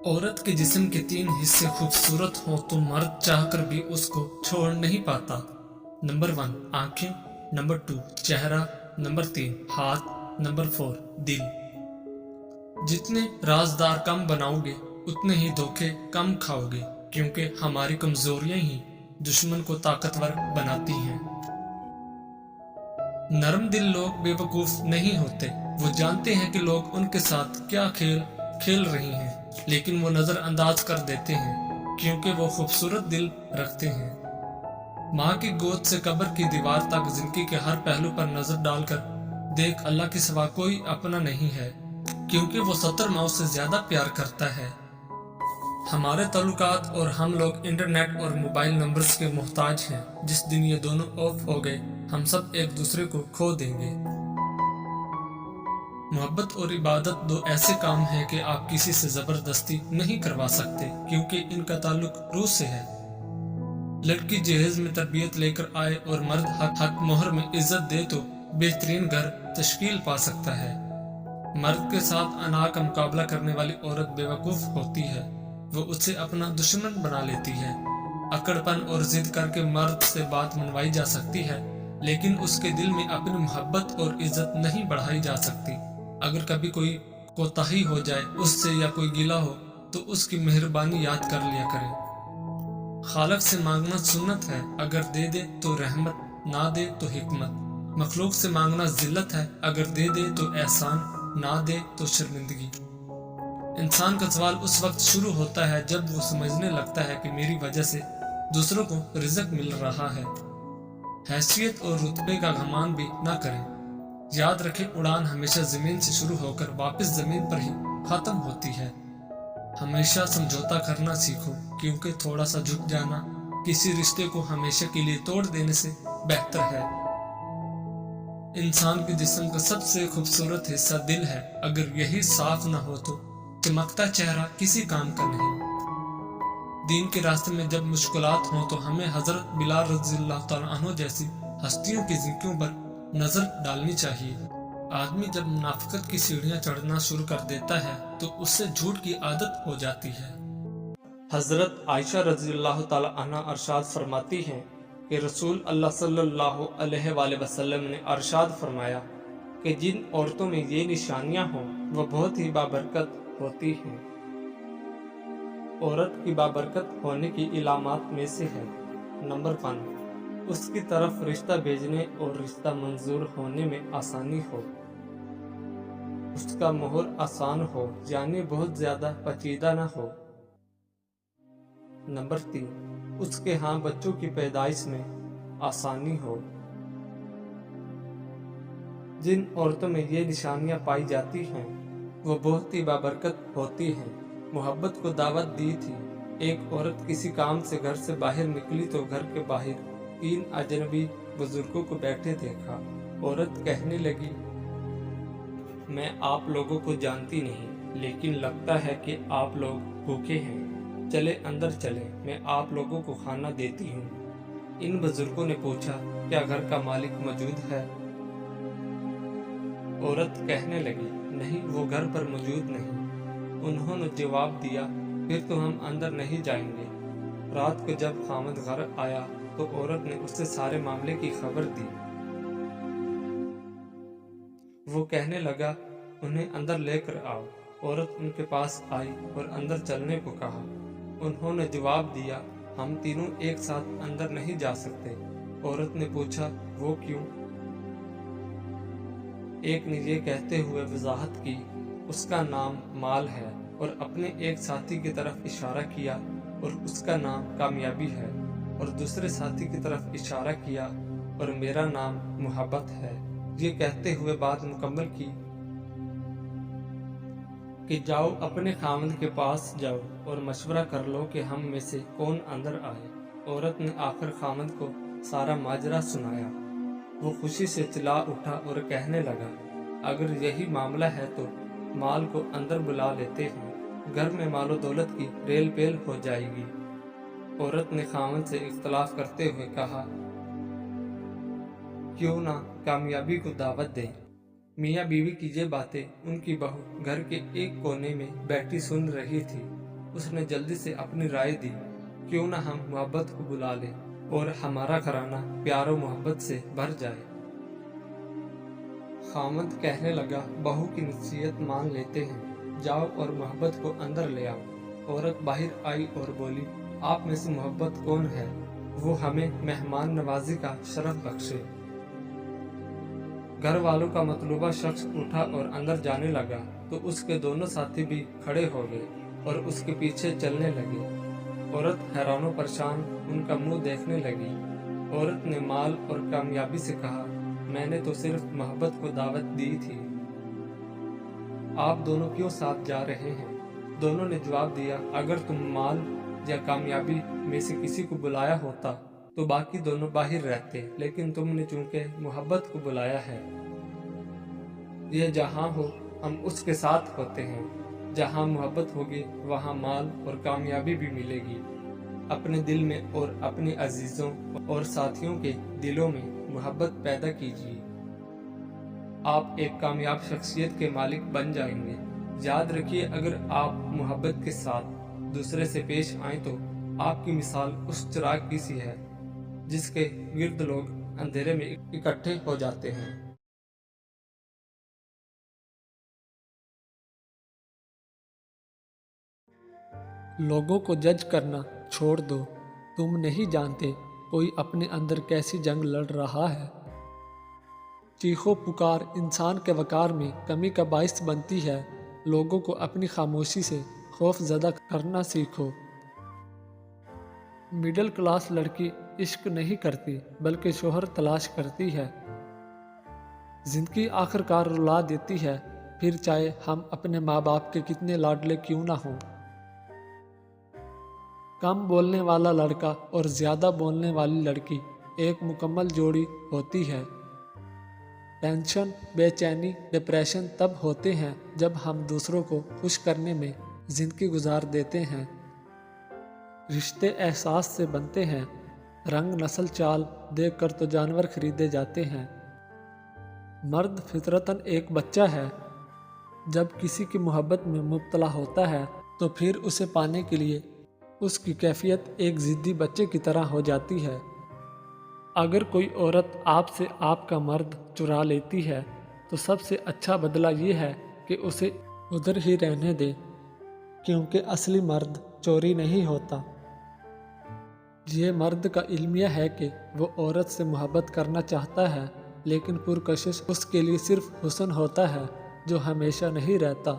औरत के जिस्म के 3 हिस्से खूबसूरत हों तो मर्द चाहकर भी उसको छोड़ नहीं पाता। नंबर 1 आंखें, नंबर 2 चेहरा, नंबर 3 हाथ, नंबर 4 दिल। जितने राजदार कम बनाओगे उतने ही धोखे कम खाओगे, क्योंकि हमारी कमजोरियां ही दुश्मन को ताकतवर बनाती हैं। नरम दिल लोग बेवकूफ नहीं होते, वो जानते हैं कि लोग उनके साथ क्या खेल खेल रही हैं, लेकिन वो नजरअंदाज कर देते हैं क्योंकि वो खूबसूरत दिल रखते हैं। माँ की गोद से कब्र की दीवार तक जिंदगी के हर पहलू पर नजर डालकर देख, अल्लाह के सिवा कोई अपना नहीं है, क्योंकि वो 70 माओं से ज्यादा प्यार करता है। हमारे ताल्लुकात और हम लोग इंटरनेट और मोबाइल नंबर्स के मोहताज हैं। जिस दिन ये दोनों ऑफ हो गए हम सब एक दूसरे को खो देंगे। मोहब्बत और इबादत दो ऐसे काम हैं कि आप किसी से जबरदस्ती नहीं करवा सकते, क्योंकि इनका ताल्लुक रूह से है। लड़की जहेज में तरबियत लेकर आए और मर्द हक मोहर में इज्जत दे तो बेहतरीन घर तश्कील पा सकता है। मर्द के साथ अना का मुकाबला करने वाली औरत बेवकूफ होती है, वो उससे अपना दुश्मन बना लेती है। अकड़पन और जिद करके मर्द से बात मनवाई जा सकती है, लेकिन उसके दिल में अपनी मोहब्बत और इज्जत नहीं बढ़ाई जा सकती। अगर कभी कोई कोताही हो जाए उससे या कोई गिला हो तो उसकी मेहरबानी याद कर लिया करें। खालक से मांगना सुन्नत है, अगर दे दे तो रहमत, ना दे तो हिकमत। मखलूक से मांगना जिल्लत है, अगर दे दे तो एहसान, ना दे तो शर्मिंदगी। इंसान का सवाल उस वक्त शुरू होता है जब वो समझने लगता है कि मेरी वजह से दूसरों को रिज़्क मिल रहा है। हैसियत और रुतबे का घमान भी ना करें। याद रखें, उड़ान हमेशा जमीन से शुरू होकर वापस जमीन पर ही खत्म होती है। हमेशा समझौता करना सीखो, क्योंकि थोड़ा सा झुक जाना किसी रिश्ते को हमेशा के लिए तोड़ देने से बेहतर है। इंसान के जिस्म का सबसे खूबसूरत हिस्सा दिल है, अगर यही साफ न हो तो चमकता चेहरा किसी काम का नहीं। दीन के रास्ते में जब मुश्किलात हों तो हमें हजरत बिलाल रज़ियल्लाहु तआला अन्हु जैसी हस्तियों की जिंदगियों पर नजर डालनी चाहिए। आदमी जब मुनाफिकत की सीढ़ियां चढ़ना शुरू कर देता है तो उससे झूठ की आदत हो जाती है। हजरत आयशा रज़ियल्लाहु तआला अन्हा अरशाद फरमाती हैं कि रसूल अल्लाह सल्लल्लाहु अलैहि वसल्लम ने अरशाद फरमाया कि जिन औरतों में ये निशानियां हों वह बहुत ही बाबरकत होती हैं। औरत की बाबरकत होने की इलामात में से है, नंबर 1 उसकी तरफ रिश्ता भेजने और रिश्ता मंजूर होने में आसानी हो, उसका मोहर आसान हो, यानी बहुत ज्यादा पेचीदा न हो। नंबर 3 उसके यहाँ बच्चों की पैदाइश में आसानी हो। जिन औरतों में ये निशानियां पाई जाती हैं वो बहुत ही बाबरकत होती हैं। मोहब्बत को दावत दी थी। एक औरत किसी काम से घर से बाहर निकली तो घर के बाहर 3 अजनबी बुजुर्गों को बैठे देखा। औरत कहने लगी, मैं आप लोगों को जानती नहीं, लेकिन लगता है कि आप लोग भूखे हैं, चले अंदर चले, मैं आप लोगों को खाना देती हूँ। इन बुजुर्गों ने पूछा, क्या घर का मालिक मौजूद है? औरत कहने लगी, नहीं, वो घर पर मौजूद नहीं। उन्होंने जवाब दिया, फिर तो हम अंदर नहीं जाएंगे। रात को जब खामद घर आया तो औरत ने उससे सारे मामले की खबर दी। वो कहने लगा, उन्हें अंदर लेकर आओ। औरत उनके पास आई और अंदर चलने को कहा। उन्होंने जवाब दिया, हम तीनों एक साथ अंदर नहीं जा सकते। औरत ने पूछा, वो क्यों? एक ने ये कहते हुए वजाहत की, उसका नाम माल है, और अपने एक साथी की तरफ इशारा किया और उसका नाम कामयाबी है, और दूसरे साथी की तरफ इशारा किया और मेरा नाम मोहब्बत है। ये कहते हुए बात मुकम्मल की कि जाओ अपने खामद के पास जाओ और मशवरा कर लो कि हम में से कौन अंदर आए। औरत ने आखिर खामद को सारा माजरा सुनाया। वो खुशी से चिल्ला उठा और कहने लगा, अगर यही मामला है तो माल को अंदर बुला लेते हैं, घर में मालो दौलत की रेल पेल हो जाएगी। औरत ने खामद से इख्तलाफ करते हुए कहा, क्यों ना कामयाबी को दावत दें। मियाँ बीवी की ये बातें उनकी बहू घर के एक कोने में बैठी सुन रही थी। اس نے جلدی سے اپنی رائے دی، کیوں نہ ہم محبت کو بلا لیں اور ہمارا گھرانہ پیار و محبت سے بھر جائے۔ خاوند کہنے لگا، بہو کی نصیحت مان لیتے ہیں، جاؤ اور محبت کو اندر لے آؤ۔ عورت باہر آئی اور بولی، آپ میں سے محبت کون ہے؟ وہ ہمیں مہمان نوازی کا شرف بخشے۔ گھر والوں کا مطلوبہ شخص اٹھا اور اندر جانے لگا تو اس کے دونوں ساتھی بھی کھڑے ہو گئے اور اس کے پیچھے چلنے لگے۔ عورت حیران و پریشان ان کا منہ دیکھنے لگی۔ عورت نے مال اور کامیابی سے کہا، میں نے تو صرف محبت کو دعوت دی تھی، آپ دونوں کیوں ساتھ جا رہے ہیں؟ دونوں نے جواب دیا، اگر تم مال یا کامیابی میں سے کسی کو بلایا ہوتا تو باقی دونوں باہر رہتے، لیکن تم نے چونکہ محبت کو بلایا ہے۔ یہ جہاں ہو ہم اس کے ساتھ ہوتے ہیں، جہاں محبت ہوگی وہاں مال اور کامیابی بھی ملے گی۔ اپنے دل میں اور اپنے عزیزوں اور ساتھیوں کے دلوں میں محبت پیدا کیجیے، آپ ایک کامیاب شخصیت کے مالک بن جائیں گے۔ یاد رکھیے، اگر آپ محبت کے ساتھ دوسرے سے پیش آئیں تو آپ کی مثال اس چراغ کی سی ہے جس کے گرد لوگ اندھیرے میں اکٹھے ہو جاتے ہیں۔ لوگوں کو جج کرنا چھوڑ دو، تم نہیں جانتے کوئی اپنے اندر کیسی جنگ لڑ رہا ہے۔ چیخو پکار انسان کے وقار میں کمی کا باعث بنتی ہے۔ لوگوں کو اپنی خاموشی سے خوف زدہ کرنا سیکھو۔ مڈل کلاس لڑکی عشق نہیں کرتی بلکہ شوہر تلاش کرتی ہے۔ زندگی آخر کار رلا دیتی ہے، پھر چاہے ہم اپنے ماں باپ کے کتنے لاڈلے کیوں نہ ہوں۔ کم بولنے والا لڑکا اور زیادہ بولنے والی لڑکی ایک مکمل جوڑی ہوتی ہے۔ ٹینشن، بے چینی، ڈپریشن تب ہوتے ہیں جب ہم دوسروں کو خوش کرنے میں زندگی گزار دیتے ہیں۔ رشتے احساس سے بنتے ہیں، رنگ نسل چال دیکھ کر تو جانور خریدے جاتے ہیں۔ مرد فطرتاً ایک بچہ ہے، جب کسی کی محبت میں مبتلا ہوتا ہے تو پھر اسے پانے کے لیے اس کی کیفیت ایک ضدی بچے کی طرح ہو جاتی ہے۔ اگر کوئی عورت آپ سے آپ کا مرد چرا لیتی ہے تو سب سے اچھا بدلہ یہ ہے کہ اسے ادھر ہی رہنے دے، کیونکہ اصلی مرد چوری نہیں ہوتا۔ یہ مرد کا المیہ ہے کہ وہ عورت سے محبت کرنا چاہتا ہے، لیکن پرکشش اس کے لیے صرف حسن ہوتا ہے جو ہمیشہ نہیں رہتا۔